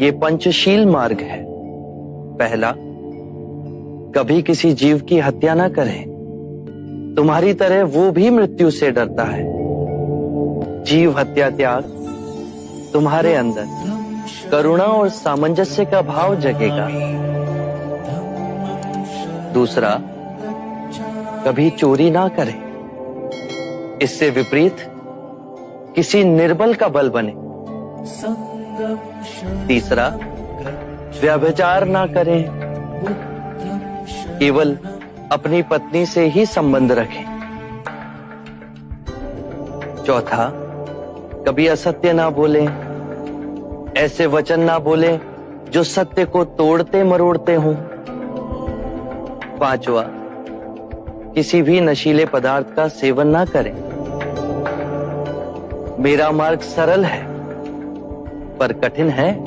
ये पंचशील मार्ग है। पहला, कभी किसी जीव की हत्या ना करें। तुम्हारी तरह वो भी मृत्यु से डरता है। जीव हत्या त्याग तुम्हारे अंदर करुणा और सामंजस्य का भाव जगेगा। दूसरा, कभी चोरी ना करें। इससे विपरीत किसी निर्बल का बल बने। तीसरा, व्यभिचार ना करें। केवल अपनी पत्नी से ही संबंध रखें। चौथा, कभी असत्य ना बोलें। ऐसे वचन ना बोलें जो सत्य को तोड़ते मरोड़ते हों। पांचवा, किसी भी नशीले पदार्थ का सेवन ना करें। मेरा मार्ग सरल है पर कठिन है।